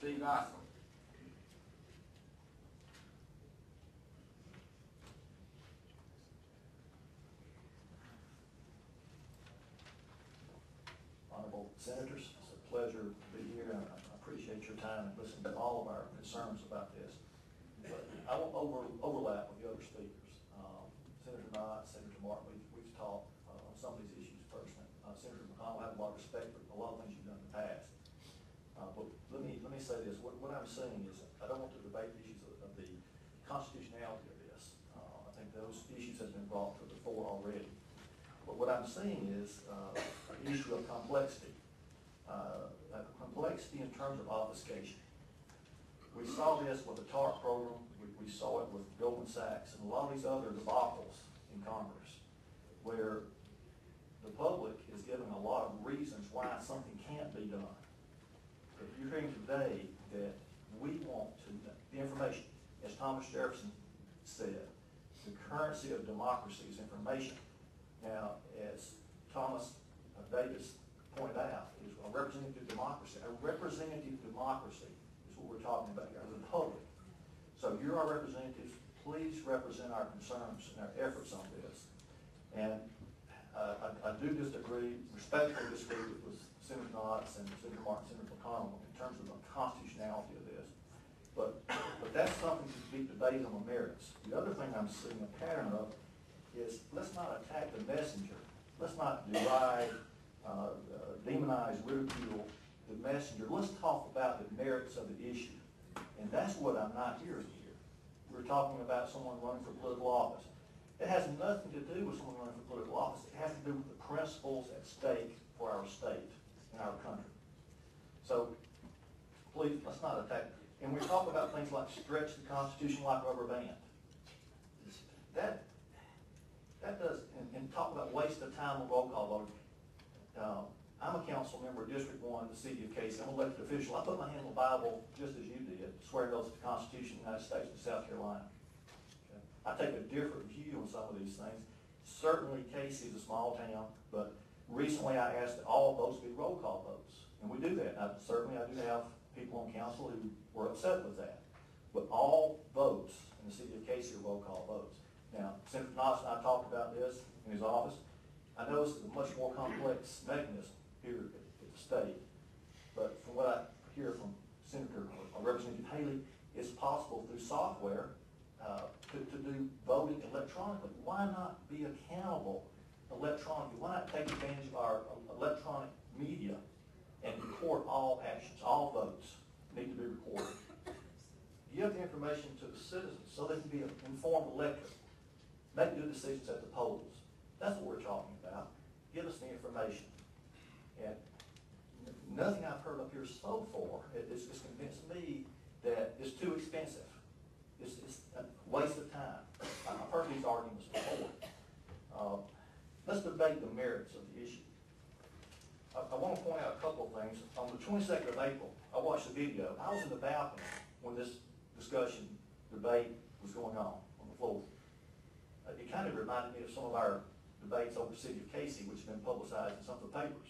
Isom. Honorable Senators, it's a pleasure to be here, and I appreciate your time and listening to all of our concerns about this. But I won't overlap with the other speakers. Senator Knott, Senator Martin, we've talked on some of these issues personally. Senator McConnell, I have a lot of respect for a lot of things you've done in the past. But let me say this, what I'm saying is I don't want to debate the issues of the constitutionality of this. I think those issues have been brought to the fore already. But what I'm seeing is the issue of complexity. Complexity in terms of obfuscation. We saw this with the TARP program. We saw it with Goldman Sachs and a lot of these other debacles in Congress where the public is giving a lot of reasons why something can't be done. If you're hearing today that we want to, the information, as Thomas Jefferson said, the currency of democracy is information. Now, as Thomas Davis pointed out, is a representative democracy. A representative democracy is what we're talking about here, the public. So you're our representatives. Please represent our concerns and our efforts on this. And I do disagree, respectfully disagree with Senator Knotts and Senator Martin, Senator McConnell in terms of the constitutionality of this. But that's something to be debated on the merits. The other thing I'm seeing a pattern of is let's not attack the messenger. Let's not deride, demonize, ridicule the messenger. Let's talk about the merits of the issue. And that's what I'm not hearing here. We're talking about someone running for political office. It has nothing to do with someone running for political office. It has to do with the principles at stake for our state and our country. So please, let's not attack. And we talk about things like stretch the Constitution like a rubber band. That does, and talk about waste of time on roll call voting. I'm a council member of District 1 in the city of Casey. I'm an elected official. I put my hand on the Bible just as you did, swear an oath to the Constitution of the United States and South Carolina. Okay? I take a different view on some of these things. Certainly Casey is a small town, but recently I asked that all votes be roll call votes. And we do that. Certainly I do have people on council who were upset with that. But all votes in the city of Casey are roll call votes. Now, Senator Knotts and I talked about this in his office. I know it's a much more complex mechanism here at the state, but from what I hear from Senator or Representative Haley, it's possible through software to do voting electronically. Why not be accountable electronically? Why not take advantage of our electronic media and record all actions, all votes need to be recorded? Give the information to the citizens so they can be an informed electorate. Make good decisions at the polls. That's what we're talking about. Give us the information. And nothing I've heard up here so far has convinced me that it's too expensive. It's a waste of time. I've heard these arguments before. Let's debate the merits of the issue. I want to point out a couple of things. On the 22nd of April, I watched the video. I was in the balcony when this debate was going on the floor. It kind of reminded me of some of our debates over the city of Casey, which have been publicized in some of the papers.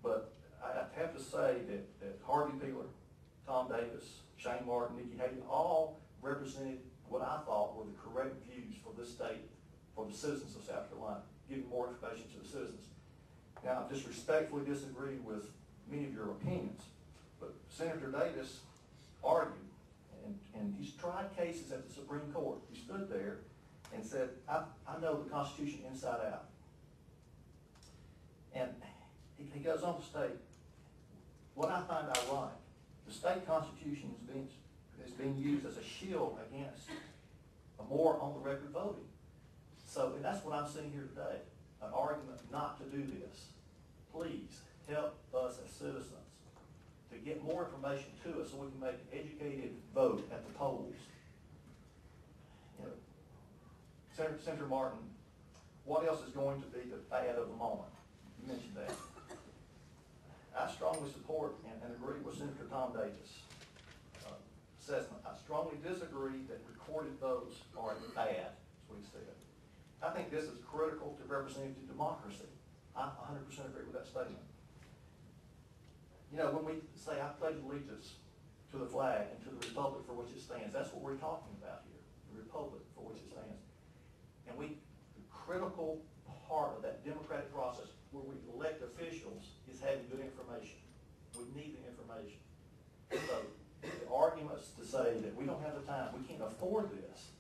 But I have to say that Harvey Peeler, Tom Davis, Shane Martin, Nikki Haley, all represented what I thought were the correct views for this state, for the citizens of South Carolina, giving more information to the citizens. Now, I just respectfully disagree with many of your opinions, but Senator Davis argued, and he's tried cases at the Supreme Court. He stood there and said, I know the Constitution inside out. And he goes on to state, what I find ironic, the state constitution is being used as a shield against a more on-the-record voting. So, and that's what I'm seeing here today, an argument not to do this. Please help us as citizens to get more information to us so we can make an educated vote at the polls. You know, Senator Martin, what else is going to be the fad of the moment? You mentioned that. I strongly support and agree with Senator Tom Davis' assessment. I strongly disagree that recorded votes are a fad, is what he said. I think this is critical to representative democracy. I 100% agree with that statement. You know, when we say I pledge allegiance to the flag and to the republic for which it stands. That's what we're talking about here, the republic for which it stands. And the critical part of that democratic process where we elect officials is having good information. We need the information. So the arguments to say that we don't have the time, we can't afford this,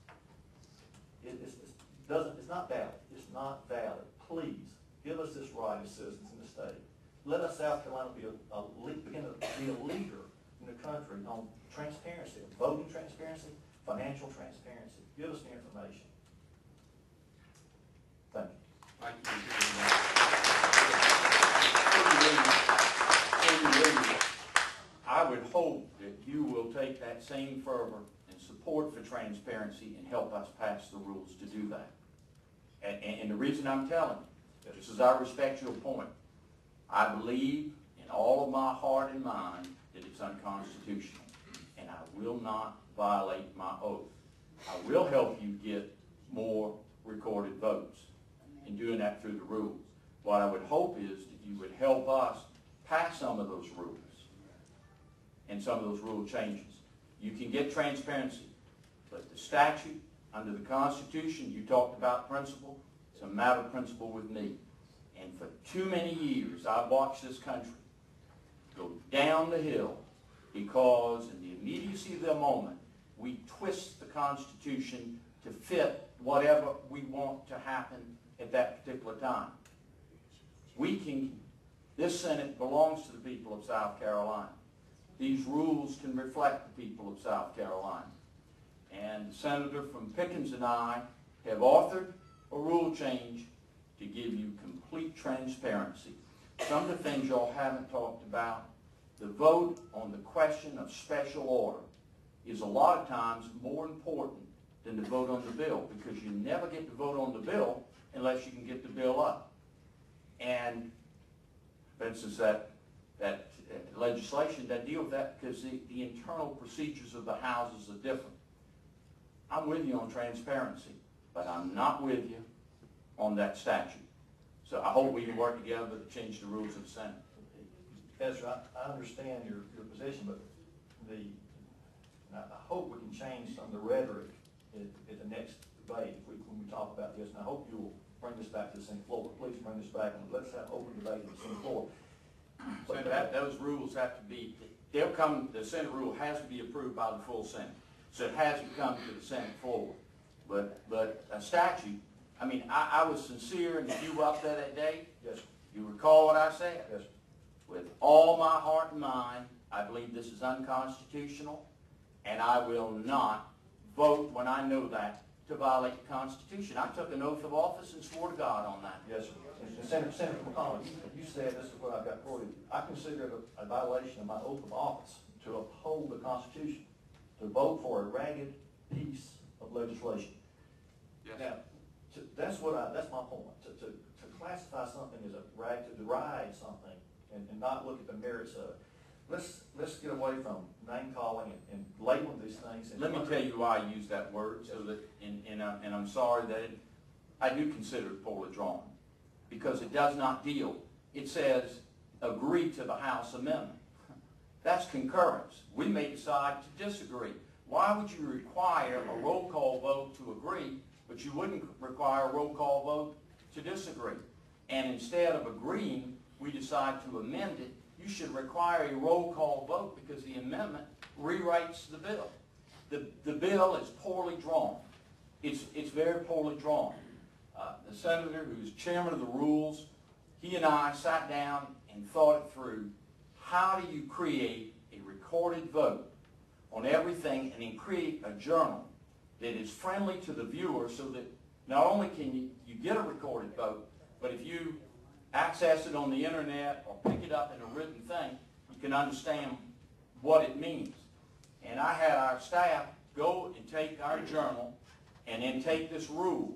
it's not valid. It's not valid. Please give us this right as citizens in the state. Let us, South Carolina, begin to be a leader in the country on transparency, voting transparency, financial transparency. Give us the information. Thank you. Thank you. I would hope that you will take that same fervor and support for transparency and help us pass the rules to do that. And the reason I'm telling you, just as I respect your point, I believe in all of my heart and mind that it's unconstitutional, and I will not violate my oath. I will help you get more recorded votes in doing that through the rules. What I would hope is that you would help us pass some of those rules and some of those rule changes. You can get transparency, but the statute under the Constitution, you talked about principle, it's a matter of principle with me. And for too many years, I've watched this country go down the hill because in the immediacy of the moment, we twist the Constitution to fit whatever we want to happen at that particular time. This Senate belongs to the people of South Carolina. These rules can reflect the people of South Carolina. And the Senator from Pickens and I have authored a rule change to give you complete transparency. Some of the things y'all haven't talked about, the vote on the question of special order is a lot of times more important than the vote on the bill, because you never get to vote on the bill unless you can get the bill up. And for instance, that legislation that deal with that, because the internal procedures of the houses are different. I'm with you on transparency, but I'm not with you on that statute. So I hope we can work together to change the rules of the Senate. Ezra, I understand your position, but I hope we can change some of the rhetoric at the next debate when we talk about this. And I hope you will bring this back to the Senate floor. Please bring this back and let's have open debate in the Senate floor. Senator, those rules have to be, the Senate rule has to be approved by the full Senate. So it has to come to the Senate floor. But a statute, I mean, I was sincere, and if you were up there that day, yes, you recall what I said? Yes. With all my heart and mind, I believe this is unconstitutional, and I will not vote when I know that to violate the Constitution. I took an oath of office and swore to God on that. Yes, sir. And Senator McConnell, you said, this is what I've got for you, I consider it a violation of my oath of office to uphold the Constitution, to vote for a ragged piece of legislation. Yes. Now, that's my point. To classify something as a rag, to deride something, and not look at the merits of it. Let's get away from name calling and labeling these things. Let me tell you why I use that word, so that, and I'm sorry that I do consider it poorly drawn, because it does not deal. It says agree to the House amendment. That's concurrence. We may decide to disagree. Why would you require a roll call vote to agree, but you wouldn't require a roll call vote to disagree? And instead of agreeing, we decide to amend it. You should require a roll call vote because the amendment rewrites the bill. The bill is poorly drawn. It's very poorly drawn. The senator who's chairman of the rules, he and I sat down and thought it through. How do you create a recorded vote on everything and then create a journal that is friendly to the viewer, so that not only can you get a recorded vote, but if you access it on the internet or pick it up in a written thing, you can understand what it means. And I had our staff go and take our journal and then take this rule,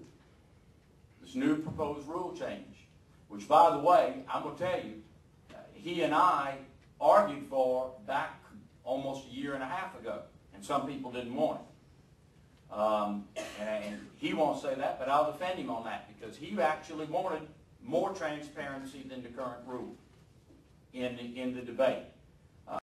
this new proposed rule change, which, by the way, I'm going to tell you, he and I argued for back almost a year and a half ago, and some people didn't want it. And he won't say that, but I'll defend him on that, because he actually wanted more transparency than the current rule in the debate.